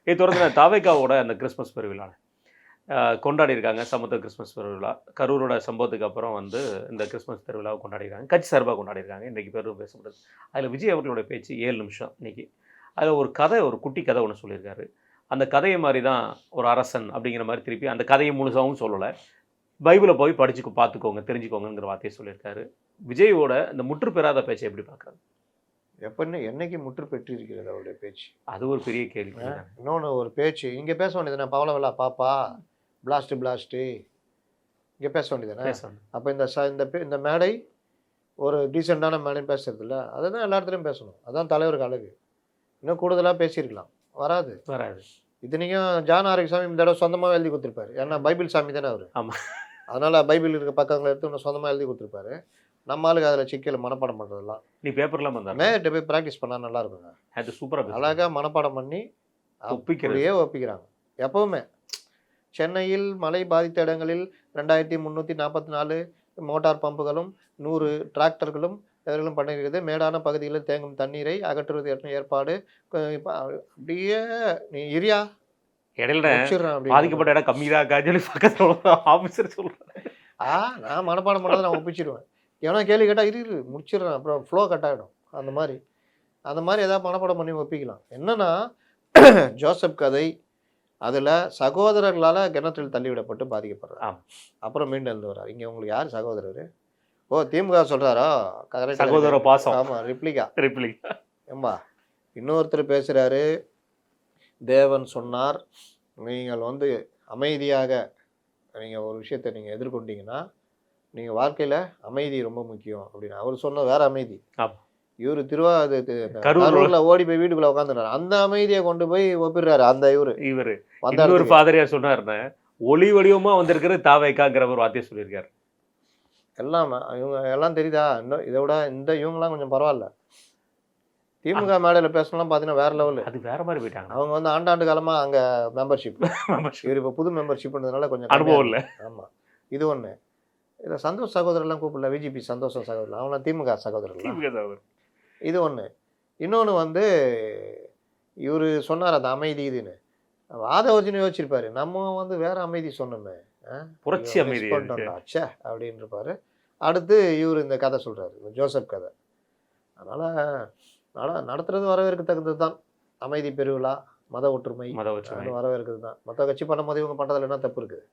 இதை தொடர்ந்து தாவேக்காவோட அந்த கிறிஸ்மஸ் பெருவிழா கொண்டாடி இருக்காங்க. சமத்துவ கிறிஸ்மஸ் பெருவிழா கரூரோட சம்பவத்துக்கு அப்புறம் வந்து இந்த கிறிஸ்மஸ் பெருவிழாவை கொண்டாடிருக்காங்க. கட்சி சார்பாக கொண்டாடிருக்காங்க. இன்றைக்கி பெரும் பேசப்படுது. அதில் விஜய் அவர்களுடைய பேச்சு 7 நிமிஷம் இன்னைக்கு. அதில் ஒரு கதை, ஒரு குட்டி கதை ஒன்று சொல்லியிருக்காரு. அந்த கதையை மாதிரி தான் ஒரு அரசன் அப்படிங்கிற மாதிரி திருப்பி அந்த கதையை முழுசாகவும் சொல்லலை. பைபிளை போய் படிச்சு பார்த்துக்கோங்க, தெரிஞ்சுக்கோங்கிற வார்த்தையை சொல்லியிருக்காரு. விஜயோட இந்த முற்று பெறாத பேச்சை எப்படி பார்க்குறாங்க? என்னைக்கு முற்று பெற்றிருக்கிறது அவருடைய பேச்சு? அது ஒரு பெரிய கேள்வி. இன்னொன்று ஒரு பேச்சு இங்கே பேச வேண்டியது நான் பவளவிழா பாப்பா பிளாஸ்ட்டு இங்கே பேச வேண்டியதுதானே? அப்போ இந்த மேடை ஒரு டீசெண்டான மேடைன்னு பேசுறது இல்லை, அதை தான் எல்லா இடத்துலையும் பேசணும். அதான் தலைவருக்கு அழகு. இன்னும் கூடுதலாக பேசியிருக்கலாம், வராது. இத்தனைக்கும் ஜான் ஆரோக்கியசாமி இந்த தடவை சொந்தமாக எழுதி கொடுத்துருப்பாரு. ஏன்னா பைபிள் சாமி தானே அவர். ஆமாம். அதனால் பைபிள் இருக்க பக்கங்களை எடுத்து இன்னும் சொந்தமாக எழுதி கொடுத்துருப்பாரு. நம்மளுக்கு அதில் சிக்கல் மனப்பாடம் பண்ணுறதுலாம் நீ பேப்பர்லாம் மேட்டு போய் ப்ராக்டிஸ் பண்ணால் நல்லா இருக்குங்க. அது சூப்பராக அழகாக மனப்பாடம் பண்ணி ஒப்பிக்கிறாங்க. எப்போவுமே சென்னையில் மழை பாதித்த இடங்களில் 2344 மோட்டார் பம்புகளும் 100 டிராக்டர்களும் எதிர்களும் பண்ணியிருக்குது. மேடான பகுதிகளில் தேங்கும் தண்ணீரை அகற்றுவது ஏற்பாடு. இப்போ அப்படியே நீ இரியா இடையில பாதிக்கப்பட்ட இடம் கம்மிதான் சொல்லி பக்கத்தில் ஆஃபீஸர் சொல்கிறேன். நான் மனப்பாடம் பண்ணதை நான் ஒப்பிச்சிடுவேன். எவனா கேள்வி கேட்டால் இரு முடிச்சிடுறேன், அப்புறம் ஃப்ளோ கட் ஆகிடும். அந்த மாதிரி ஏதாவது மனப்பாடம் பண்ணி ஒப்பிக்கலாம். என்னன்னா ஜோசப் கதை அதில் சகோதரர்களால் கிணற்றில் தள்ளிவிடப்பட்டு பாதிக்கப்படுறார். அப்புறம் மீண்டும் எழுந்து வர்றார். இங்கே உங்களுக்கு யார் சகோதரர்? ஓ திமுக சொல்கிறாரோ சகோதர பாசம். ஆமாம், ரிப்ளிகா ஏம்பா. இன்னொருத்தர் பேசுகிறாரு, தேவன் சொன்னார் நீங்கள் வந்து அமைதியாக நீங்கள் ஒரு விஷயத்தை நீங்கள் எதிர்கொண்டீங்கன்னா நீங்கள் வாழ்க்கையில் அமைதி ரொம்ப முக்கியம் அப்படின்னு அவர் சொன்ன வேற அமைதி. இவர் கரூரில் ஓடி போய் வீட்டுக்குள்ள உட்காந்துறாரு. அந்த அமைதியை கொண்டு போய் ஒப்பிடுறாரு. அந்த இவர் ஃபாதரியார் சொன்னார், ஒளி வடிவமா வந்திருக்கிற தாவேக்காங்கிற ஒரு வார்த்தையை சொல்லியிருக்காரு. எல்லாம் இவங்க எல்லாம் தெரியுதா? இன்னும் இதை விட இவங்கெல்லாம் கொஞ்சம் பரவாயில்ல. திமுக மேடையில் பேசலாம் பார்த்தீங்கன்னா வேற லெவலு. அது வேற மாதிரி போயிட்டாங்க. அவங்க வந்து ஆண்டாண்டு காலமாக அங்கே மெம்பர்ஷிப் இவர் இப்போ புது மெம்பர்ஷிப்ன்றதுனால கொஞ்சம் அனுபவம் இல்லை. ஆமாம், இது ஒன்று. இதை சந்தோஷ் சகோதரர்லாம் கூப்பிடல, விஜிபி சந்தோஷம் சகோதரர், அவங்களாம் திமுக சகோதரர். இது ஒன்று. இன்னொன்று வந்து இவர் சொன்னார் அந்த அமைதி இதுன்னு, ஆதவர்ஜினு யோசிச்சிருப்பாரு. நம்ம வந்து வேற அமைதி சொன்னோமே, புரட்சி அமைதி ச்சே அப்படின்னு இருப்பாரு. அடுத்து இவர் இந்த கதை சொல்கிறாரு, ஜோசப் கதை. அதனால் நடத்துறது வரவேற்கத்தக்கது தான். அமைதி பெருவிழா, மத ஒற்றுமை வரவேற்கிறது தான். மற்ற கட்சி பண்ணும்போது இவங்க பண்ணுறதுல என்ன தப்பு இருக்குது?